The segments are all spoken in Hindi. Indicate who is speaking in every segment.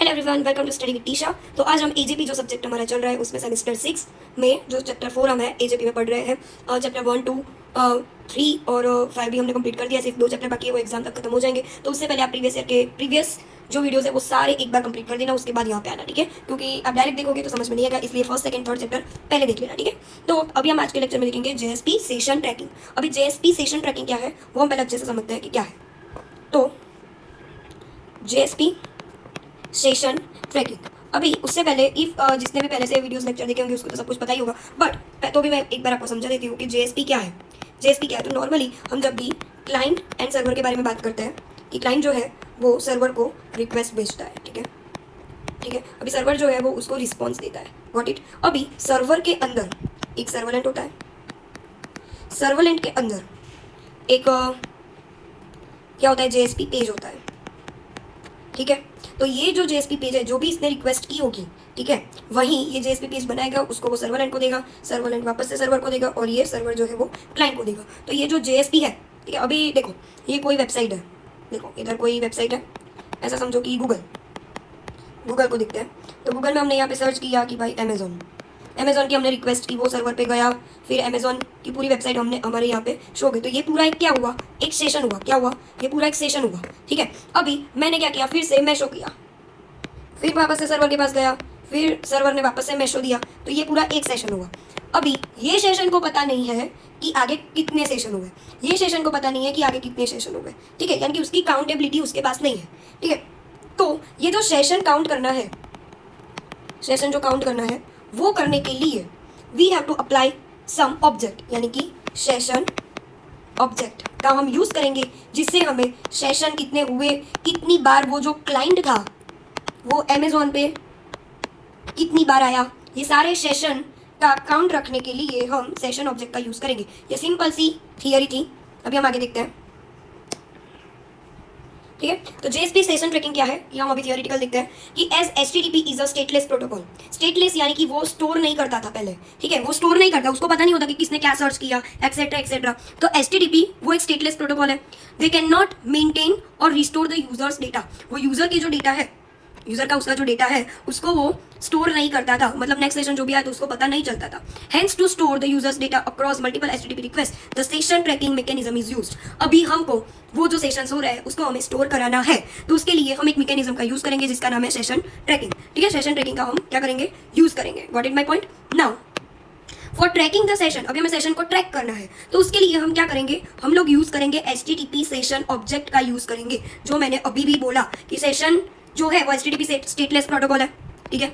Speaker 1: Hello everyone, welcome to study with Tisha. तो आज हम एजेपी जो सब्जेक्ट हमारा चल रहा है उसमें सेमेस्टर 6 में जो चैप्टर 4 हम है एजेपी में पढ़ रहे हैं। चैप्टर 1, 2, 3 और 5 भी हमने कंप्लीट कर दिया। सिर्फ 2 चैप्टर बाकी है, वो एग्जाम तक खत्म हो जाएंगे। तो उससे पहले आप प्रीवियस ईयर के प्रीवियस जो वीडियोस है वो सारे एक बार कंप्लीट कर देना, उसके बाद यहाँ पे आना, ठीक है? क्योंकि आप डायरेक्ट देखोगे तो समझ में नहीं आएगा, इसलिए फर्स्ट, सेकंड, थर्ड चैप्टर पहले देख लेना, ठीक है? तो अभी हम आज के लेक्चर में देखेंगे जेएसपी सेशन ट्रैकिंग। अभी जेएसपी सेशन ट्रैकिंग क्या है वो हम पहले अच्छे से समझते हैं कि क्या है। तो जेएसपी सेशन ट्रैकिंग, अभी उससे पहले जिसने भी पहले से वीडियोस लेक्चर देखे होंगे उसको तो सब कुछ पता ही होगा, बट तो भी मैं एक बार आपको समझा देती हूँ कि जेएसपी क्या है। जेएसपी क्या है? तो नॉर्मली हम जब भी क्लाइंट एंड सर्वर के बारे में बात करते हैं कि क्लाइंट जो है वो सर्वर को रिक्वेस्ट भेजता है, ठीक है? ठीक है, अभी सर्वर जो है वो उसको रिस्पॉन्स देता है, गॉट इट? अभी सर्वर के अंदर एक सर्वलेंट होता है, सर्वलेंट के अंदर एक क्या होता है, जेएसपी पेज होता है, ठीक है? तो ये जो जेएसपी पेज है, जो भी इसने रिक्वेस्ट की होगी, ठीक है, वही ये जेएसपी पेज बनाएगा, उसको वो सर्वलेंट को देगा, सर्वलेंट वापस से सर्वर को देगा, और ये सर्वर जो है वो क्लाइंट को देगा। तो ये जो जेएसपी है, ठीक है, अभी देखो ये कोई वेबसाइट है, देखो इधर कोई वेबसाइट है, ऐसा समझो कि गूगल को दिखता है। तो गूगल में हमने यहाँ पे सर्च किया कि भाई अमेजोन की हमने रिक्वेस्ट की, वो सर्वर पे गया, फिर अमेजोन की पूरी वेबसाइट हमने हमारे यहाँ पे शो गई। तो ये पूरा एक क्या हुआ, एक सेशन हुआ। क्या हुआ? ये पूरा एक सेशन हुआ, ठीक है? अभी मैंने क्या किया, फिर से मैं शो किया, फिर वापस से सर्वर के पास गया, फिर सर्वर ने वापस से मैं शो दिया, तो ये पूरा एक सेशन हुआ। अभी ये सेशन को पता नहीं है कि आगे कितने सेशन हुए, ये सेशन को पता नहीं है कि आगे कितने सेशन हुए, ठीक है? यानी कि उसकी काउंटेबिलिटी उसके पास नहीं है, ठीक है? तो ये जो सेशन काउंट करना है, सेशन जो काउंट करना है, वो करने के लिए we have to apply some object, यानी कि सेशन ऑब्जेक्ट का हम यूज करेंगे, जिससे हमें सेशन कितने हुए, कितनी बार वो जो क्लाइंट था वो अमेजोन पे कितनी बार आया, ये सारे सेशन का काउंट रखने के लिए हम सेशन ऑब्जेक्ट का यूज करेंगे। ये सिंपल सी थियरी थी, अभी हम आगे देखते हैं, ठीक है? तो जेएसपी सेशन ट्रैकिंग क्या है ये हम अभी थियोरेटिकल देखते हैं कि as HTTP is a stateless protocol. Stateless यानी कि वो स्टोर नहीं करता था पहले, ठीक है? वो स्टोर नहीं करता, उसको पता नहीं होता कि किसने क्या सर्च किया, एक्सेट्रा एक्सेट्रा। तो एचटीटीपी वो एक स्टेटलेस प्रोटोकॉल है। दे कैन नॉट मेंटेन और रिस्टोर द यूजर्स डेटा। वो यूजर की जो डेटा है, यूजर का उसका जो डेटा है उसको वो स्टोर नहीं करता था, मतलब नेक्स्ट सेशन जो भी आया तो उसको पता नहीं चलता था। Hence to store the users data across multiple HTTP request the session tracking mechanism is used. अभी हमको वो जो सेशंस हो रहा है उसको हमें स्टोर कराना है, तो उसके लिए हम एक मैकेनिज्म का यूज करेंगे जिसका नाम है सेशन ट्रैकिंग, ठीक है? सेशन ट्रैकिंग का हम क्या करेंगे, यूज करेंगे। Got it my point? Now for tracking the session, अभी हमें सेशन को ट्रैक करना है, तो उसके लिए हम क्या करेंगे, हम लोग यूज करेंगे एचटीटीपी सेशन ऑब्जेक्ट का यूज करेंगे। जो मैंने अभी भी बोला कि सेशन जो है वो एचटीटीपी स्टेटलेस प्रोटोकॉल है, ठीक है?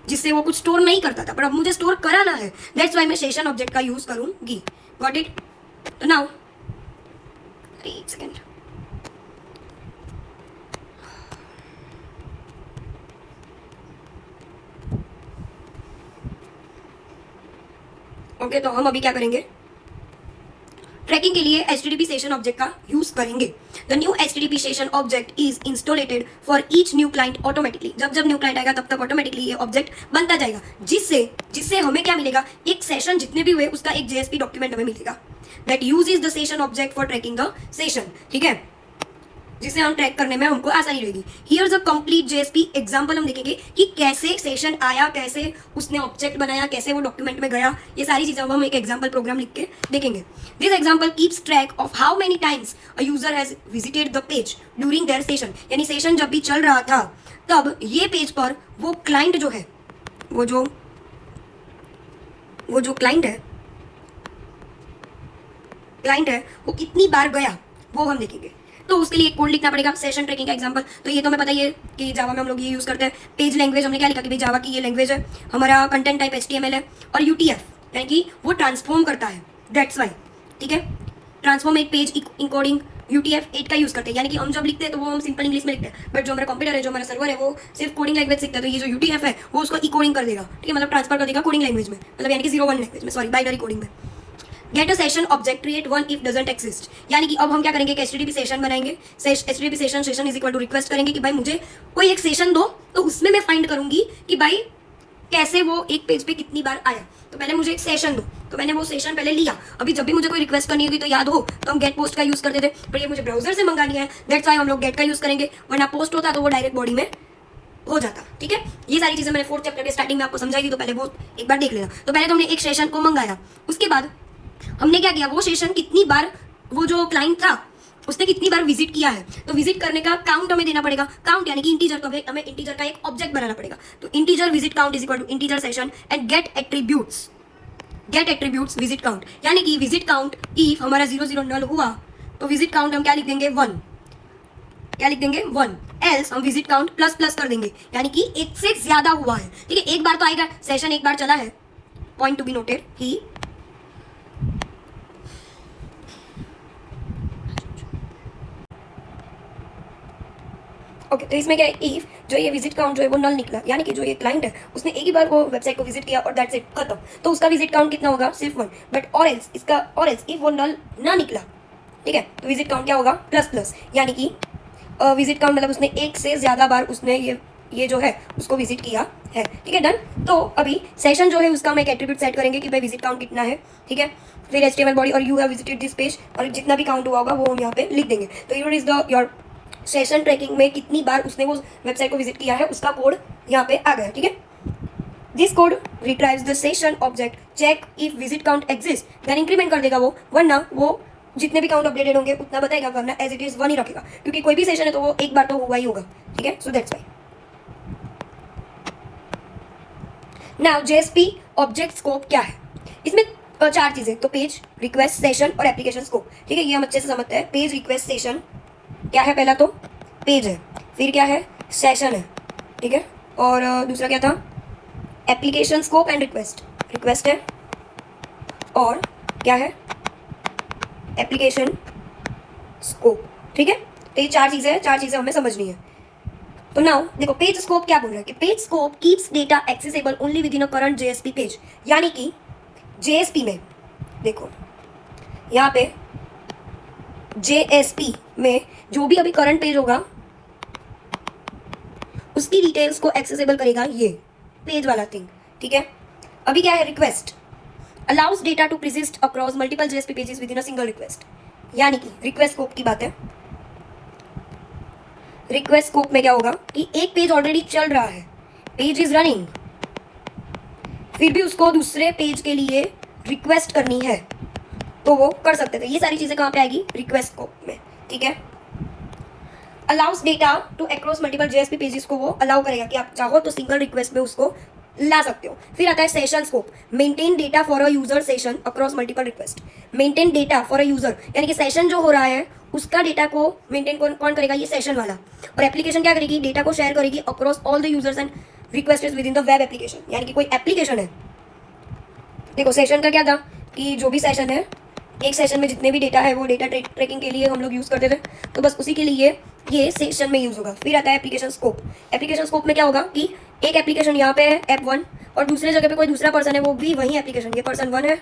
Speaker 1: जिससे वो कुछ स्टोर नहीं करता था, पर अब मुझे स्टोर कराना है, दैट्स वाई मैं सेशन ऑब्जेक्ट का यूज करूंगी। Got it? तो नाउ एक सेकेंड, ओके, तो हम अभी क्या करेंगे, ट्रैकिंग के लिए एचटीटीपी सेशन ऑब्जेक्ट का यूज करेंगे। The new HTTP session object is instantiated for each new client automatically. जब जब न्यू क्लाइंट आएगा तब तक ऑटोमेटिकली ये ऑब्जेक्ट बनता जाएगा, जिससे हमें क्या मिलेगा, एक सेशन जितने भी हुए उसका एक जेएसपी डॉक्यूमेंट हमें मिलेगा। That use is the session object for tracking the session, ठीक है? जिसे हम ट्रैक करने में हमको आसानी रहेगी। Here's a complete JSP example, हम देखेंगे कि कैसे सेशन आया, कैसे उसने ऑब्जेक्ट बनाया, कैसे वो डॉक्यूमेंट में गया, ये सारी चीजें हम एक एग्जांपल प्रोग्राम लिख के देखेंगे। This example keeps track of how many times a user has visited the page during their session. यानी सेशन जब भी चल रहा था तब ये पेज पर वो क्लाइंट जो है, वो जो क्लाइंट है वो कितनी बार गया वो हम देखेंगे। तो उसके लिए एक कोड लिखना पड़ेगा, सेशन ट्रैकिंग का एग्जांपल। तो ये तो हमें पता ही है कि जावा में हम लोग ये यूज़ करते हैं। पेज लैंग्वेज हमने क्या लिखा कि भाई जावा की ये लैंग्वेज है, हमारा कंटेंट टाइप एचटीएमएल है, और यूटीएफ यानी कि वो ट्रांसफॉर्म करता है, दैट्स वाई, ठीक है? ट्रांसफॉर्म एक पेज इनकोडिंग UTF-8 का यूज़ करते हैं, यानी कि हम जब लिखते हैं तो वो हम सिंपल इंग्लिश में लिखते हैं, बट जो हमारा कंप्यूटर है, जो हमारा सर्वर है, वो सिर्फ कोडिंग लैंग्वेज सीखता है। तो ये जो UTF है वो उसको इकोडिंग कर देगा, ठीक है? मतलब ट्रांसफर कर देगा कोडिंग लैंग्वेज में, मतलब यानी कि 01 लैंग्वेज में, सॉरी, बाइनरी कोडिंग में। Get a session object create one if doesn't exist, यानी कि अब हम क्या करेंगे, एचटीटीपी सेशन बनाएंगे। HTTP session is equal to request करेंगे कि भाई मुझे कोई एक सेशन दो, तो उसमें मैं फाइंड करूंगी कि भाई कैसे वो एक पेज पे कितनी बार आया। तो पहले मुझे एक सेशन दो, तो मैंने वो सेशन पहले लिया। अभी जब भी मुझे कोई रिक्वेस्ट करनी होगी तो याद हो तो हम गेट पोस्ट का यूज करते थे, पर ये मुझे ब्राउजर से मंगानी है, दैट्स वाई हम लोग गेट का यूज करेंगे, वरना पोस्ट होता तो वो डायरेक्ट बॉडी में हो जाता। ठीक है, ये सारी चीजें मैंने 4th चैप्टर के स्टार्टिंग में आपको समझाई थी, तो पहले वो एक बार देख लेना। तो पहले तो हमने एक सेशन को मंगाया, उसके बाद हमने क्या किया, वो सेशन कितनी बार वो जो क्लाइंट था उसने कितनी बार विजिट किया है, तो विजिट करने का काउंट हमें देना पड़ेगा। काउंट यानी कि इंटीजर, तो हमें इंटीजर का एक ऑब्जेक्ट बनाना पड़ेगा। तो integer visit count is equal to integer session and get attributes visit count, यानी कि विजिट काउंट इफ हमारा 0 नल हुआ तो विजिट काउंट हम क्या लिख देंगे 1, क्या लिख देंगे 1, एल्स हम विजिट काउंट प्लस प्लस कर देंगे, यानी कि एक से ज्यादा हुआ है। ठीक है, एक बार तो आएगा, सेशन एक बार चला है, point to be noted he okay. तो इसमें क्या है, इफ जो ये विजिट काउंट जो है वो नल निकला, यानी कि जो ये क्लाइंट है उसने एक ही बार वो वेबसाइट को विजिट किया और दैट्स इट, खत्म, तो उसका विजिट काउंट कितना होगा, सिर्फ 1। बट और एल्स इसका, और एल्स इफ वो नल ना निकला, ठीक है, तो विजिट काउंट क्या होगा, प्लस प्लस, यानी कि विजिट काउंट मतलब उसने एक से ज्यादा बार उसने ये जो है उसको विजिट किया है। ठीक है, डन। तो अभी सेशन जो है उसका हम एक एट्रीब्यूट सेट करेंगे कि भाई विजिट काउंट कितना है। ठीक है, फिर HTML बॉडी और you have visited this page, और जितना भी काउंट हुआ होगा वो हम यहाँ पे लिख देंगे। तो your is the your session tracking में कितनी बार उसने वो वेबसाइट को विजिट किया है उसका कोड यहाँ पे आ गया। ठीक है, this code retrieves the session object, check if visit count exist, then increment कर देगा वो, वरना वो जितने भी काउंट अपडेटेड होंगे उतना बताएगा, वरना एज इट इज 1 ही रखेगा, क्योंकि कोई भी सेशन है तो वो एक बार तो हुआ ही होगा। ठीक है, so that's why. Now JSP object scope क्या है, इसमें 4 चीजें, तो पेज, रिक्वेस्ट, सेशन और एप्लीकेशन स्कोप। ठीक है, ये हम अच्छे से समझते हैं। पेज, रिक्वेस्ट, सेशन क्या है, पहला तो पेज है, फिर क्या है, सेशन है। ठीक है, और दूसरा क्या था, एप्लीकेशन स्कोप एंड रिक्वेस्ट है, और क्या है, एप्लीकेशन स्कोप। ठीक है, तो ये 4 चीजें हैं, 4 चीजें हमें समझनी है। तो नाउ देखो, पेज स्कोप क्या बोल रहा है कि page scope keeps data accessible only with in a current JSP page, यानी कि JSP में देखो, यहाँ पे JSP में जो भी अभी करंट पेज होगा उसकी डिटेल्स को एक्सेसिबल करेगा ये पेज वाला थिंग। ठीक है, अभी क्या है, request allows data to persist across multiple JSP pages within a single request, यानी कि रिक्वेस्ट स्कोप की बात है। रिक्वेस्ट स्कोप में क्या होगा कि एक पेज ऑलरेडी चल रहा है, पेज इज रनिंग, फिर भी उसको दूसरे पेज के लिए रिक्वेस्ट करनी है तो वो कर सकते थे। ये सारी चीजें कहाँ पे आएगी, रिक्वेस्ट स्कोप में। ठीक है, allows data to across multiple JSP pages को वो अलाउ करेगा कि आप चाहो तो सिंगल रिक्वेस्ट में उसको ला सकते हो। फिर आता है session scope, maintain data for a user session across multiple request. Maintain data for a user, यानी कि सेशन जो हो रहा है उसका डेटा को मेंटेन कौन करेगा, ये सेशन वाला। और एप्लीकेशन क्या करेगी, डेटा को शेयर करेगी across all the users and requested with in the web application, यानी कि कोई एप्लीकेशन है। देखो, सेशन का क्या था कि जो भी सेशन है, एक सेशन में जितने भी डेटा है वो डेटा ट्रैकिंग के लिए हम लोग यूज़ करते थे, तो बस उसी के लिए ये सेशन में यूज़ होगा। फिर आता है एप्लीकेशन स्कोप। एप्लीकेशन स्कोप में क्या होगा कि एक एप्लीकेशन यहाँ पे है ऐप 1, और दूसरे जगह पे कोई दूसरा पर्सन है, वो भी वही एप्लीकेशन, ये पर्सन 1 है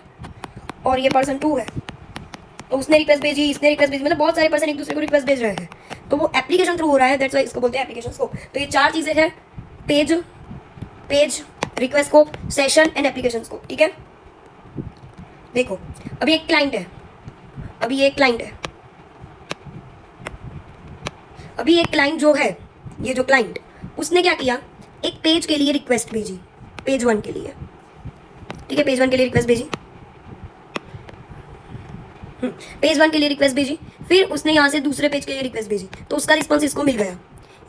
Speaker 1: और ये पर्सन 2 है, तो उसने रिक्वेस्ट भेजी, इसने रिक्वेस्ट भेजी, मतलब बहुत सारे पर्सन एक दूसरे को रिक्वेस्ट भेज रहे हैं, तो वो एप्लीकेशन थ्रू हो रहा है, दैट्स वाई इसको बोलते हैं एप्लीकेशन स्कोप। तो ये 4 चीज़ें हैं, page, request scope, session and application scope. ठीक है, देखो अभी एक क्लाइंट है, अभी एक क्लाइंट जो है, ये जो क्लाइंट, उसने क्या किया, एक पेज के लिए रिक्वेस्ट भेजी, पेज 1 के लिए। ठीक है, पेज 1 के लिए रिक्वेस्ट भेजी, पेज 1 के लिए रिक्वेस्ट भेजी, फिर उसने यहाँ से दूसरे पेज के लिए रिक्वेस्ट भेजी, तो उसका रिस्पॉन्स इसको मिल गया।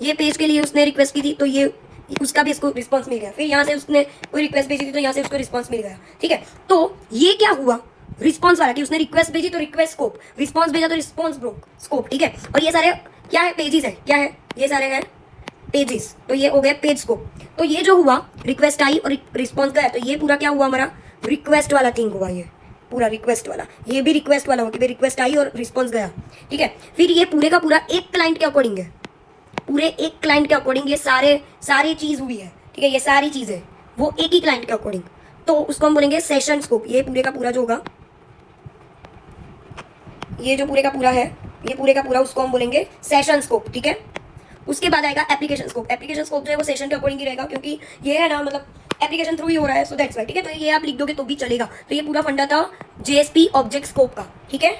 Speaker 1: ये पेज के लिए उसने रिक्वेस्ट की थी, तो ये उसका भी इसको रिस्पॉन्स मिल गया। फिर यहाँ से उसने कोई रिक्वेस्ट भेजी थी, तो यहाँ से उसको रिस्पॉन्स मिल गया। ठीक है, तो ये क्या हुआ, रिस्पॉन्स वाला, कि उसने रिक्वेस्ट भेजी तो रिक्वेस्ट स्कोप, रिस्पॉन्स भेजा तो रिस्पॉन्स स्कोप। ठीक है, और ये सारे क्या है, पेजेस है, क्या है, ये सारे हैं पेजेस, तो ये हो गया पेज स्कोप। तो ये जो हुआ, रिक्वेस्ट आई और रिस्पॉन्स गया, तो ये पूरा क्या हुआ, हमारा रिक्वेस्ट वाला थिंग हुआ, ये पूरा रिक्वेस्ट वाला, ये भी रिक्वेस्ट वाला हो कि भाई रिक्वेस्ट आई और रिस्पॉन्स गया। ठीक है, फिर ये पूरे का पूरा एक क्लाइंट के अकॉर्डिंग है, पूरे एक क्लाइंट के अकॉर्डिंग ये सारी चीज़ हुई है। ठीक है, ये सारी चीज़ें वो एक ही क्लाइंट के अकॉर्डिंग, तो उसको हम बोलेंगे सेशन स्कोप। ये पूरे का पूरा जो होगा, ये जो पूरे का पूरा है, ये पूरे का पूरा उसको हम बोलेंगे सेशन स्कोप। ठीक है, उसके बाद आएगा एप्लीकेशन स्कोप। एप्लीकेशन स्कोप जो है वो सेशन के अकॉर्डिंग ही रहेगा, क्योंकि ये है ना, मतलब एप्लीकेशन थ्रू ही हो रहा है, सो दैट्स वाई। ठीक है, तो ये आप लिख दोगे तो भी चलेगा। तो ये पूरा फंडा था JSP ऑब्जेक्ट स्कोप का। ठीक है,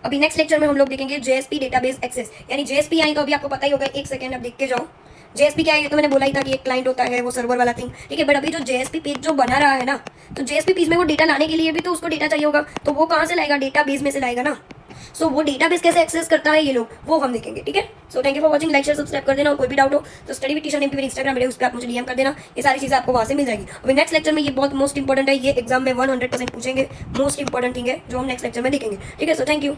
Speaker 1: अभी नेक्स्ट लेक्चर में हम लोग देखेंगे JSP डेटाबेस एक्सेस, यानी JSP आई तो अभी आपको पता ही होगा, एक सेकेंड आप देख के जाओ। जेएसपी क्या है, ये तो मैंने बोला ही था कि एक क्लाइंट होता है, वो सर्वर वाला थिंग, ठीक है। बट अभी जो जेएसपी पेज जो बना रहा है ना, तो जेएसपी पेज में वो डेटा लाने के लिए भी तो उसको डेटा चाहिए होगा, तो वो कहाँ से लाएगा, डेटा बेस में से लाएगा ना। सो वो डेटाबेस कैसे एक्सेस करता है ये लोग, वो हम देखेंगे, ठीक है। So thank you for watching, like share subscribe कर देना, और कोई भी डाउट हो तो स्टडी विद टीचर नेम पे मेरे इंस्टाग्राम है, उस पर आप मुझे डीएम कर देना, ये सारी चीज़ें आपको वहाँ से मिल जाएगी। अभी नेक्स्ट लेक्चर में ये बहुत मोस्ट इंपॉर्टेंट है, ये एग्जाम में 100% पूछेंगे, मोस्ट इंपॉर्टेंट थिंग है जो हम नेक्स्ट लेक्चर में देखेंगे, ठीक है। So thank you.